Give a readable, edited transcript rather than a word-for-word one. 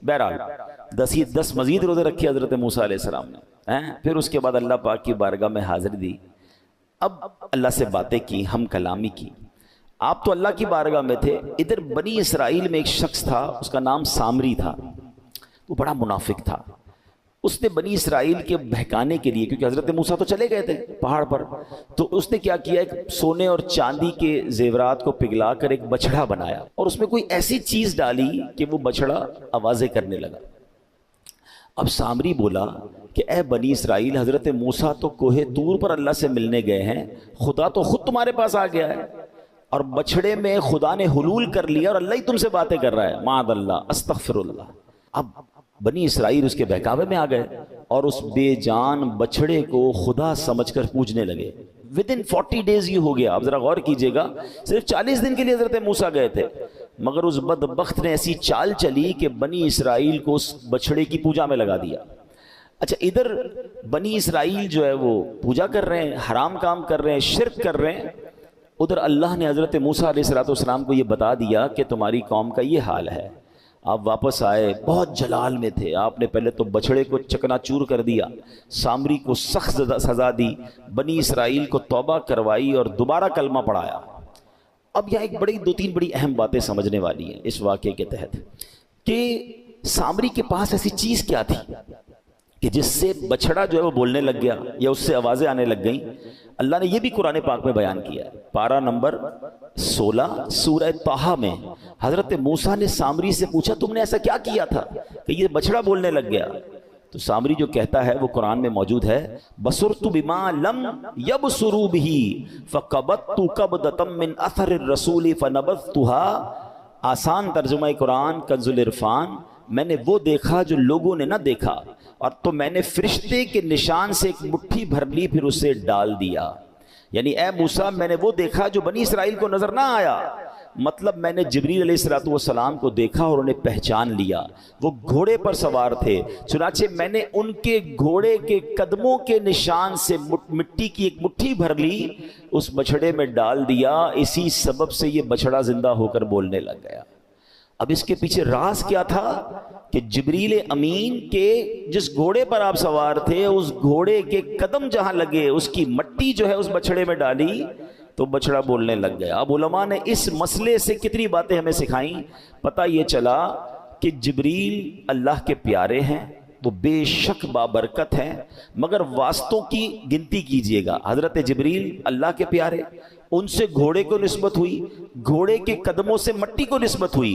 بہرحال 10 مزید روزے رکھے حضرت موسیٰ علیہ السلام نے، پھر اس کے بعد اللہ پاک کی بارگاہ میں حاضری دی، اب اللہ سے باتیں کی، ہم کلامی کی۔ آپ تو اللہ کی بارگاہ میں تھے، ادھر بنی اسرائیل میں ایک شخص تھا، اس کا نام سامری تھا، وہ بڑا منافق تھا۔ اس نے بنی اسرائیل کے بہکانے کے لیے، کیونکہ حضرت موسیٰ تو چلے گئے تھے پہاڑ پر، تو اس نے کیا کیا، ایک سونے اور چاندی کے زیورات کو پگھلا کر ایک بچڑا بنایا، اور اس میں کوئی ایسی چیز ڈالی کہ وہ بچڑا آوازیں کرنے لگا۔ اب سامری بولا کہ اے بنی اسرائیل، حضرت موسیٰ تو کوہ طور پر اللہ سے ملنے گئے ہیں، خدا تو خود تمہارے پاس آ گیا ہے، اور بچڑے میں خدا نے حلول کر لیا اور اللہ ہی تم سے باتیں کر رہا ہے، معاذ اللہ، استغفر اللہ۔ اب بنی اسرائیل اس کے بہکاوے میں آ گئے اور اس بے جان بچڑے کو خدا سمجھ کر پوجنے لگے۔ ودن 40 days یہ ہو گیا، اب ذرا غور کیجئے گا، صرف 40 دن کے لیے حضرت موسیٰ گئے تھے، مگر اس بدبخت نے ایسی چال چلی کہ بنی اسرائیل کو اس بچڑے کی پوجا میں لگا دیا۔ اچھا، ادھر بنی اسرائیل جو ہے وہ پوجا کر رہے ہیں، حرام کام کر رہے ہیں، شرک کر رہے ہیں، ادھر اللہ نے حضرت موسیٰ علیہ السلام کو یہ بتا دیا کہ تمہاری قوم کا یہ حال ہے۔ آپ واپس آئے، بہت جلال میں تھے، آپ نے پہلے تو بچڑے کو چکنا چور کر دیا، سامری کو سخت سزا دی، بنی اسرائیل کو توبہ کروائی اور دوبارہ کلمہ پڑھایا۔ اب یہاں ایک 2-3 بڑی اہم باتیں سمجھنے والی ہیں اس واقعے کے تحت، کہ سامری کے پاس ایسی چیز کیا تھی کہ جس سے بچڑا جو ہے وہ بولنے لگ گیا یا اس سے آوازیں آنے لگ گئیں۔ اللہ نے یہ بھی قرآن پاک میں بیان کیا ہے، پارہ نمبر 16 سورہ طٰہٰ میں حضرت موسیٰ نے سامری سے پوچھا تم نے ایسا کیا کیا تھا کہ یہ بچڑا بولنے لگ گیا؟ تو سامری جو کہتا ہے وہ قرآن میں موجود ہے، بصرت بما لم یبصروا بہ فقبضت قبضۃ من اثر الرسول فنبذتها۔ آسان ترجمہ قرآن کنز العرفان، میں نے وہ دیکھا جو لوگوں نے نہ دیکھا، اور تو میں نے فرشتے کے نشان سے ایک مٹھی بھر لی پھر اسے ڈال دیا۔ یعنی اے موسیٰ، میں نے وہ دیکھا جو بنی اسرائیل کو نظر نہ آیا، مطلب میں نے جبریل علیہ السلام کو دیکھا اور انہیں پہچان لیا، وہ گھوڑے پر سوار تھے، چنانچہ میں نے ان کے گھوڑے کے قدموں کے نشان سے مٹی کی ایک مٹھی بھر لی، اس بچڑے میں ڈال دیا، اسی سبب سے یہ بچڑا زندہ ہو کر بولنے لگ گیا۔ اب اس کے پیچھے راز کیا تھا کہ جبریل امین کے جس گھوڑے پر آپ سوار تھے، اس گھوڑے کے قدم جہاں لگے، اس کی مٹی جو ہے اس بچڑے میں ڈالی تو بچڑا بولنے لگ گیا۔ اب علماء نے اس مسئلے سے کتنی باتیں ہمیں سکھائیں۔ پتہ یہ چلا کہ جبریل اللہ کے پیارے ہیں، وہ بے شک بابرکت ہیں، مگر واسطوں کی گنتی کیجئے گا۔ حضرت جبریل اللہ کے پیارے، ان سے گھوڑے کو نسبت ہوئی، گھوڑے کے قدموں سے مٹی کو نسبت ہوئی،